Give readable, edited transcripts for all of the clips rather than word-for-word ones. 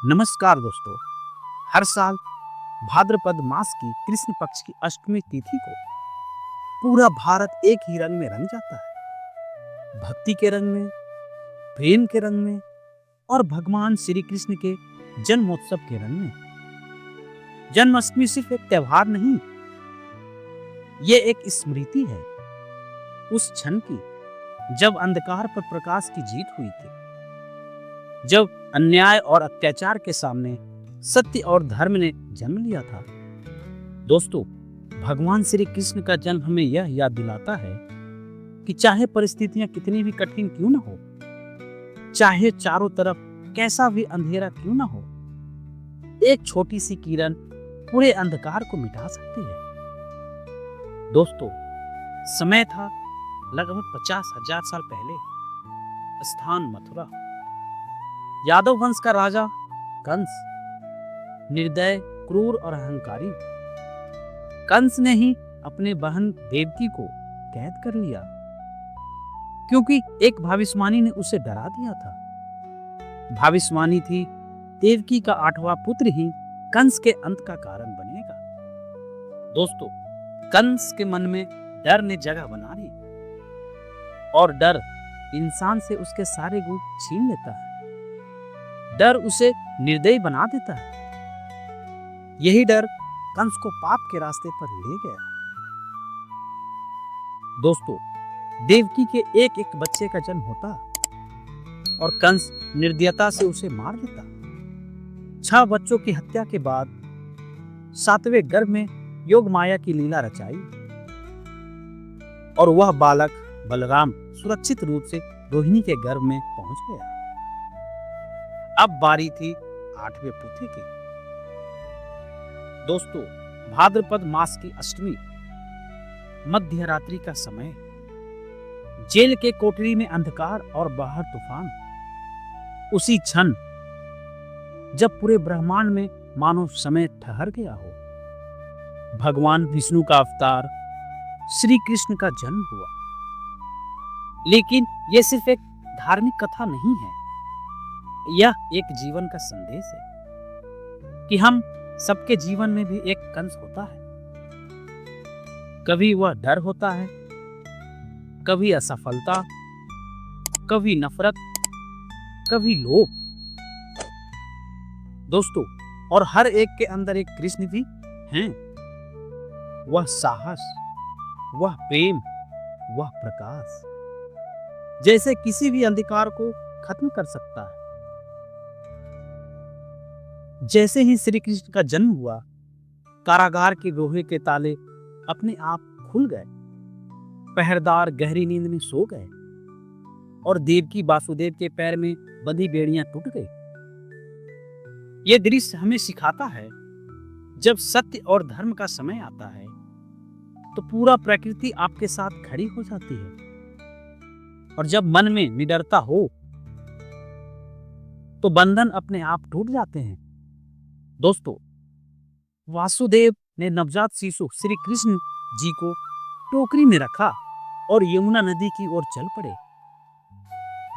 नमस्कार दोस्तों। हर साल भाद्रपद मास की कृष्ण पक्ष की अष्टमी तिथि को पूरा भारत एक ही रंग में रंग जाता है। भक्ति के रंग में, प्रेम के रंग में और भगवान श्री कृष्ण के जन्मोत्सव के रंग में। जन्माष्टमी सिर्फ एक त्योहार नहीं, ये एक स्मृति है उस क्षण की जब अंधकार पर प्रकाश की जीत हुई थी, जब अन्याय और अत्याचार के सामने सत्य और धर्म ने जन्म लिया था। दोस्तों, भगवान श्री कृष्ण का जन्म हमें यह याद दिलाता है कि चाहे परिस्थितियां कितनी भी कठिन क्यों न हो, चाहे चारों तरफ कैसा भी अंधेरा क्यों न हो, एक छोटी सी किरण पूरे अंधकार को मिटा सकती है। दोस्तों, समय था लगभग 50,000 साल पहले। स्थान मथुरा। यादव वंश का राजा कंस, निर्दय, क्रूर और अहंकारी। कंस ने ही अपने बहन देवकी को कैद कर लिया क्योंकि एक भविष्यवाणी ने उसे डरा दिया था। भविष्यवाणी थी देवकी का 8वां पुत्र ही कंस के अंत का कारण बनेगा। दोस्तों, कंस के मन में डर ने जगह बना ली और डर इंसान से उसके सारे गुण छीन लेता है। डर उसे निर्दयी बना देता है। यही डर कंस को पाप के रास्ते पर ले गया। दोस्तों, देवकी के एक एक बच्चे का जन्म होता और कंस निर्दयता से उसे मार देता। 6 बच्चों की हत्या के बाद 7वें गर्भ में योग माया की लीला रचाई और वह बालक बलराम सुरक्षित रूप से रोहिणी के गर्भ में पहुंच गया। अब बारी थी 8वें पुत्र की। दोस्तों, भाद्रपद मास की अष्टमी, मध्य रात्रि का समय, जेल के कोठरी में अंधकार और बाहर तूफान। उसी क्षण जब पूरे ब्रह्मांड में मानो समय ठहर गया हो, भगवान विष्णु का अवतार श्री कृष्ण का जन्म हुआ। लेकिन यह सिर्फ एक धार्मिक कथा नहीं है, यह एक जीवन का संदेश है कि हम सबके जीवन में भी एक कंस होता है। कभी वह डर होता है, कभी असफलता, कभी नफरत, कभी लोभ। दोस्तों, और हर एक के अंदर एक कृष्ण भी हैं। वह साहस, वह प्रेम, वह प्रकाश जैसे किसी भी अंधकार को खत्म कर सकता है। जैसे ही श्री कृष्ण का जन्म हुआ, कारागार के लोहे के ताले अपने आप खुल गए, पहरेदार गहरी नींद में सो गए और देवकी वासुदेव के पैर में बंधी बेड़ियां टूट गई। यह दृश्य हमें सिखाता है, जब सत्य और धर्म का समय आता है तो पूरा प्रकृति आपके साथ खड़ी हो जाती है, और जब मन में निडरता हो तो बंधन अपने आप टूट जाते हैं। दोस्तों, वासुदेव ने नवजात शिशु श्री कृष्ण जी को टोकरी में रखा और यमुना नदी की ओर चल पड़े।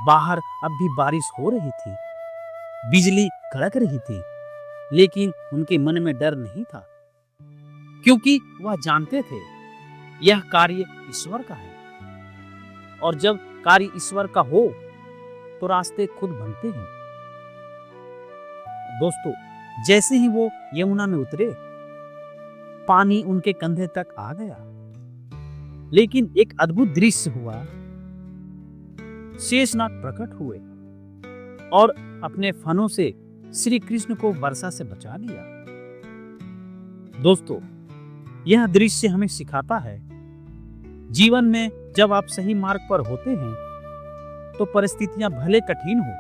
बाहर अब भी बारिश हो रही थी, बिजली कड़क रही थी, लेकिन उनके मन में डर नहीं था क्योंकि वह जानते थे यह कार्य ईश्वर का है, और जब कार्य ईश्वर का हो तो रास्ते खुद बनते हैं। दोस्तों, जैसे ही वो यमुना में उतरे, पानी उनके कंधे तक आ गया, लेकिन एक अद्भुत दृश्य हुआ। शेषनाग प्रकट हुए और अपने फनों से श्री कृष्ण को वर्षा से बचा लिया। दोस्तों, यह दृश्य हमें सिखाता है, जीवन में जब आप सही मार्ग पर होते हैं तो परिस्थितियां भले कठिन हो,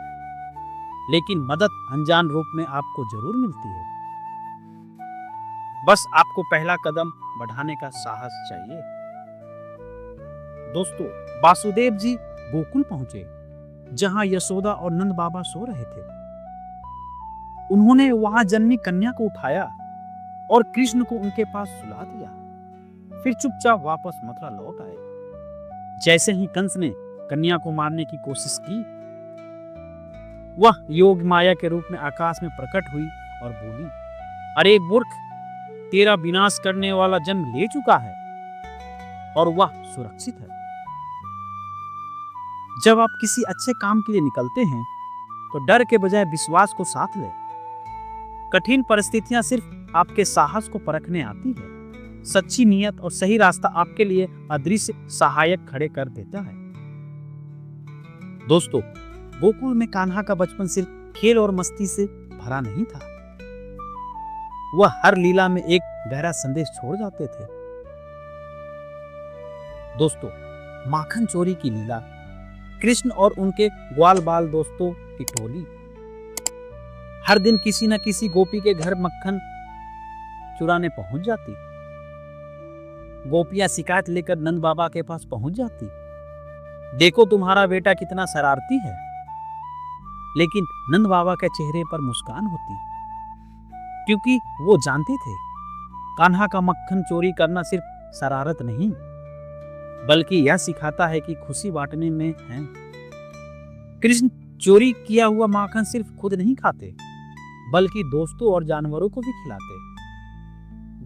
लेकिन मदद अनजान रूप में आपको जरूर मिलती है। बस आपको पहला कदम बढ़ाने का साहस चाहिए। दोस्तों, वासुदेव जी गोकुल पहुंचे, जहां यशोदा और नंद बाबा सो रहे थे। उन्होंने वहां जन्मी कन्या को उठाया और कृष्ण को उनके पास सुला दिया, फिर चुपचाप वापस मथुरा लौट आए। जैसे ही कंस ने कन्या को मारने की कोशिश की, वह योग माया के रूप में आकाश में प्रकट हुई और बोली, अरे मूर्ख, तेरा विनाश करने वाला जन्म ले चुका है और वह सुरक्षित है। जब आप किसी अच्छे काम के लिए निकलते हैं तो डर के बजाय विश्वास को साथ लें। कठिन परिस्थितियां सिर्फ आपके साहस को परखने आती है। सच्ची नीयत और सही रास्ता आपके लिए अदृश्य सहायक खड़े कर देता है। दोस्तों, गोकुल में कान्हा का बचपन सिर्फ खेल और मस्ती से भरा नहीं था। वह हर लीला में एक गहरा संदेश छोड़ जाते थे। दोस्तों, माखन चोरी की लीला, कृष्ण और उनके ग्वाल बाल दोस्तों की टोली हर दिन किसी न किसी गोपी के घर मक्खन चुराने पहुंच जाती। गोपियां शिकायत लेकर नंद बाबा के पास पहुंच जाती, देखो तुम्हारा बेटा कितना शरारती है। लेकिन नंद बाबा के चेहरे पर मुस्कान होती, क्योंकि वो जानते थे कान्हा का मक्खन चोरी करना सिर्फ शरारत नहीं, बल्कि यह सिखाता है कि खुशी बांटने में है। कृष्ण चोरी किया हुआ माखन सिर्फ खुद नहीं खाते, बल्कि दोस्तों और जानवरों को भी खिलाते।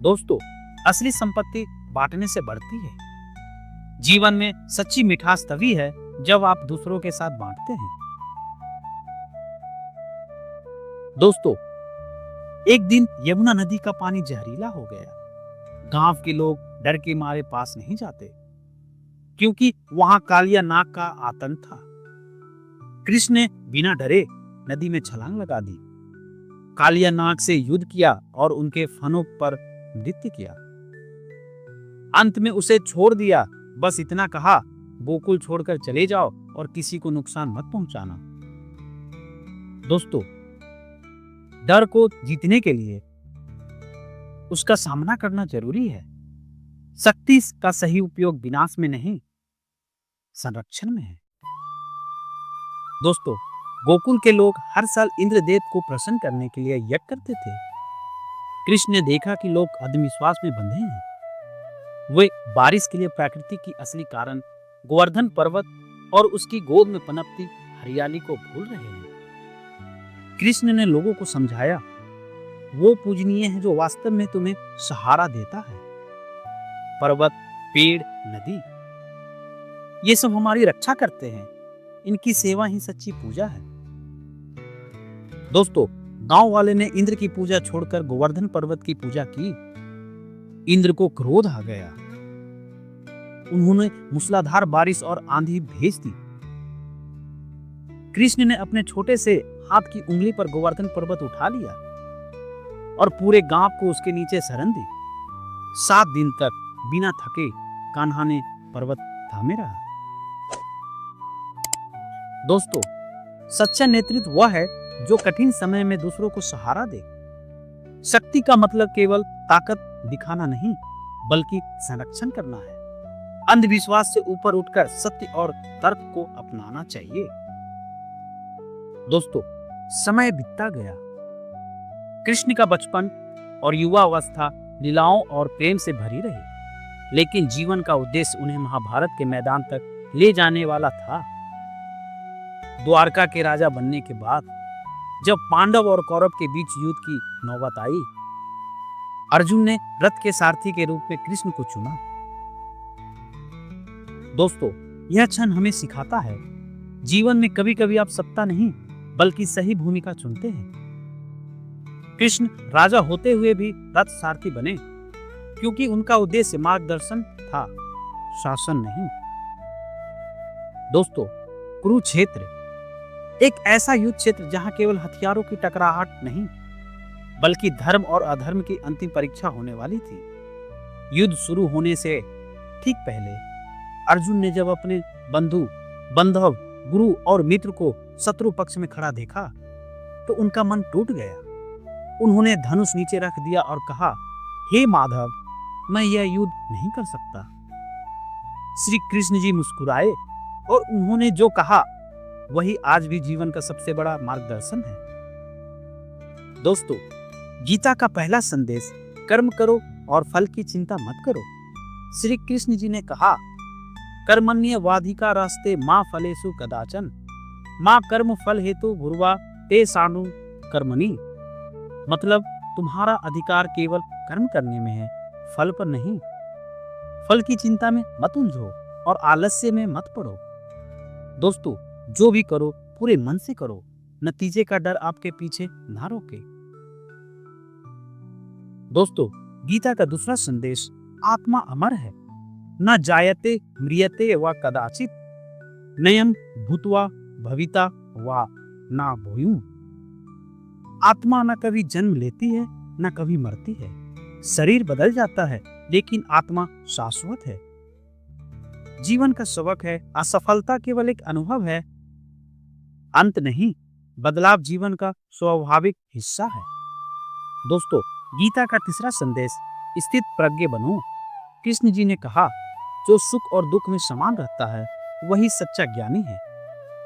दोस्तों, असली संपत्ति बांटने से बढ़ती है। जीवन में सच्ची मिठास तभी है जब आप दूसरों के साथ बांटते हैं। दोस्तों, एक दिन यमुना नदी का पानी जहरीला हो गया। गांव के लोग डर के मारे पास नहीं जाते, क्योंकि वहां कालिया नाग का आतंक था। कृष्ण ने बिना डरे नदी में छलांग लगा दी, कालिया नाग से युद्ध किया और उनके फनों पर नृत्य किया। अंत में उसे छोड़ दिया, बस इतना कहा, गोकुल छोड़कर चले जाओ और किसी को नुकसान मत पहुंचाना। दोस्तों, डर को जीतने के लिए उसका सामना करना जरूरी है। शक्ति का सही उपयोग विनाश में नहीं, संरक्षण में है। दोस्तों, गोकुल के लोग हर साल इंद्रदेव को प्रसन्न करने के लिए यज्ञ करते थे। कृष्ण ने देखा कि लोग अंधविश्वास में बंधे हैं। वे बारिश के लिए प्रकृति की असली कारण गोवर्धन पर्वत और उसकी गोद में पनपती हरियाली को भूल रहे हैं। कृष्ण ने लोगों को समझाया, वो पूजनीय है जो वास्तव में तुम्हें सहारा देता है। पर्वत, पेड़, नदी, ये सब हमारी रक्षा करते हैं। इनकी सेवा ही सच्ची पूजा है। दोस्तों, गांव वाले ने इंद्र की पूजा छोड़कर गोवर्धन पर्वत की पूजा की। इंद्र को क्रोध आ गया। उन्होंने मूसलाधार बारिश और आंधी भेज दी। कृष्ण ने अपने छोटे से हाथ की उंगली पर गोवर्धन पर्वत उठा लिया और पूरे गांव को उसके नीचे शरण दी। 7 दिन तक बिना थके कान्हा ने पर्वत थामे रहा। दोस्तों, सच्चा नेतृत्व वह है जो कठिन समय में दूसरों को सहारा दे। शक्ति का मतलब केवल ताकत दिखाना नहीं, बल्कि संरक्षण करना है। अंधविश्वास से ऊपर उठकर सत्य और तर्क को अपनाना चाहिए। दोस्तों, समय बीतता गया। कृष्ण का बचपन और युवा अवस्था लीलाओं और प्रेम से भरी रही, लेकिन जीवन का उद्देश्य उन्हें महाभारत के मैदान तक ले जाने वाला था। द्वारका के राजा बनने के बाद जब पांडव और कौरव के बीच युद्ध की नौबत आई, अर्जुन ने रथ के सारथी के रूप में कृष्ण को चुना। दोस्तों, यह क्षण हमें सिखाता है, जीवन में कभी कभी आप सत्ता नहीं बल्कि सही भूमिका चुनते हैं। कृष्ण राजा होते हुए भी रथ सारथी बने, क्योंकि उनका उद्देश्य मार्गदर्शन था, शासन नहीं। दोस्तों, कुरुक्षेत्र एक ऐसा युद्ध क्षेत्र जहां केवल हथियारों की टकराहट नहीं, बल्कि धर्म और अधर्म की अंतिम परीक्षा होने वाली थी। युद्ध शुरू होने से ठीक पहले अर्जुन ने जब अपने बंधु, बांधव, गुरु और मित्र को शत्रु पक्ष में खड़ा देखा तो उनका मन टूट गया। उन्होंने धनुष नीचे रख दिया और कहा, हे माधव, मैं यह युद्ध नहीं कर सकता। श्री कृष्ण जी मुस्कुराए और उन्होंने जो कहा वही आज भी जीवन का सबसे बड़ा मार्गदर्शन है। दोस्तों, गीता का पहला संदेश, कर्म करो और फल की चिंता मत करो। श्री कृष्ण जी ने कहा, कर्मण्येवाधिकारस्ते मा फलेषु कदाचन मा कर्म फल हेतु भूर्वा ते सानु कर्मणि, मतलब तुम्हारा अधिकार केवल कर्म करने में है, फल पर नहीं। फल की चिंता में मत उलझो और आलस्य में मत पड़ो। दोस्तों, जो भी करो पूरे मन से करो, नतीजे का डर आपके पीछे ना रोके। दोस्तों, गीता का दूसरा संदेश, आत्मा अमर है, न जायते म्रियते व कदाचित, नयन भूत्वा भविता व ना भूयु। आत्मा न कभी जन्म लेती है न कभी मरती है। शरीर बदल जाता है लेकिन आत्मा शाश्वत है। जीवन का सबक है, असफलता केवल एक अनुभव है, अंत नहीं। बदलाव जीवन का स्वाभाविक हिस्सा है। दोस्तों, गीता का तीसरा संदेश, स्थित प्रज्ञ बनो। कृष्ण जी ने कहा, जो सुख और दुख में समान रहता है वही सच्चा ज्ञानी है।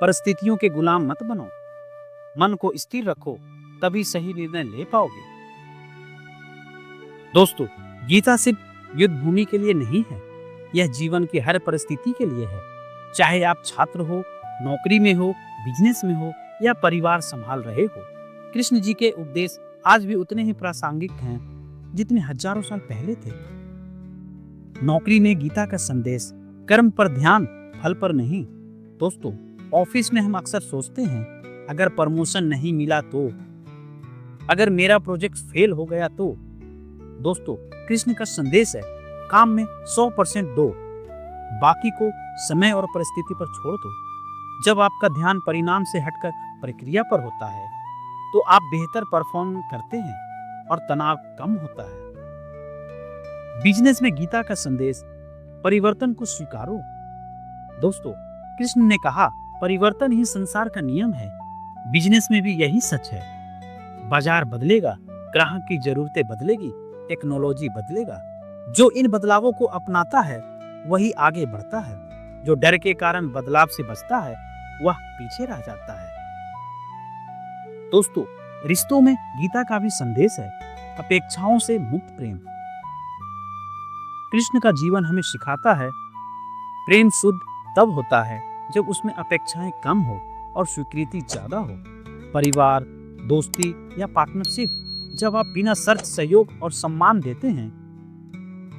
परिस्थितियों के गुलाम मत बनो, मन को स्थिर रखो, तभी सही निर्णय ले पाओगे। दोस्तों, गीता सिर्फ युद्ध भूमि के लिए नहीं है, यह जीवन की हर परिस्थिति के लिए है। चाहे आप छात्र हो, नौकरी में हो, बिजनेस में हो या परिवार संभाल रहे हो, कृष्ण जी के उपदेश आज भी उतने ही प्रासंगिक हैं जितने हजारों साल पहले थे। नौकरी में गीता का संदेश, कर्म पर ध्यान, फल पर नहीं। दोस्तों, ऑफिस में हम अक्सर सोचते हैं, अगर प्रमोशन नहीं मिला तो, अगर मेरा प्रोजेक्ट फेल हो गया तो। दोस्तों, कृष्ण का संदेश है, काम में 100% दो, बाकी को समय और परिस्थिति पर छोड़ दो। जब आपका ध्यान परिणाम से हटकर प्रक्रिया पर होता है तो आप बेहतर परफॉर्म करते हैं और तनाव कम होता है। बिजनेस में गीता का संदेश, परिवर्तन को स्वीकारो। दोस्तों, कृष्ण ने कहा, परिवर्तन ही संसार का नियम है। बिजनेस में भी यही सच है। बाजार बदलेगा, ग्राहक की जरूरतें बदलेगी, टेक्नोलॉजी बदलेगा। जो इन बदलावों को अपनाता है वही आगे बढ़ता है। जो डर के कारण बदलाव से बचता है वह पीछे रह जाता है। दोस्तों, रिश्तों में गीता का भी संदेश है, अपेक्षाओं से मुक्त प्रेम। कृष्ण का जीवन हमें सिखाता है, प्रेम शुद्ध तब होता है जब उसमें अपेक्षाएं कम हो और स्वीकृति ज्यादा हो। परिवार, दोस्ती या पार्टनरशिप, जब आप बिना शर्त सहयोग और सम्मान देते हैं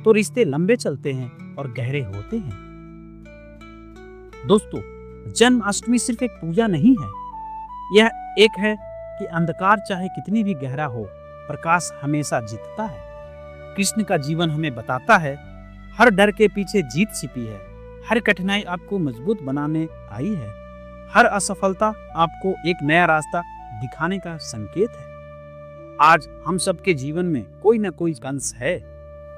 तो रिश्ते लंबे चलते हैं और गहरे होते हैं। दोस्तों, जन्माष्टमी सिर्फ एक पूजा नहीं है, यह एक है कि अंधकार चाहे कितनी भी गहरा हो, प्रकाश हमेशा जीतता है। कृष्ण का जीवन हमें बताता है, हर डर के पीछे जीत छिपी है, हर कठिनाई आपको मजबूत बनाने आई है, हर असफलता आपको एक नया रास्ता दिखाने का संकेत है। आज हम सबके जीवन में कोई ना कोई अंश है,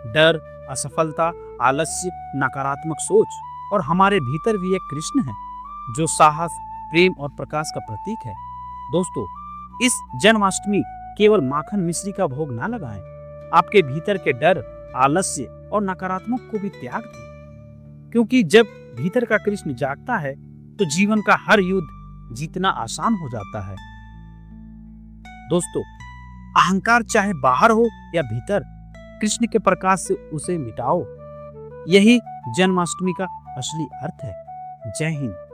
डर, असफलता, आलस्य, नकारात्मक सोच, और हमारे भीतर भी एक कृष्ण है जो साहस, प्रेम और प्रकाश का प्रतीक है। दोस्तों, इस जन्माष्टमी केवल माखन मिश्री का भोग ना लगाएं, आपके भीतर के डर, आलस्य और नकारात्मक को भी त्याग दें, क्योंकि जब भीतर का कृष्ण जागता है तो जीवन का हर युद्ध जीतना आसान हो जाता है। दोस्तों, अहंकार चाहे बाहर हो या भीतर, कृष्ण के प्रकाश से उसे मिटाओ। यही जन्माष्टमी का असली अर्थ है। जय हिंद।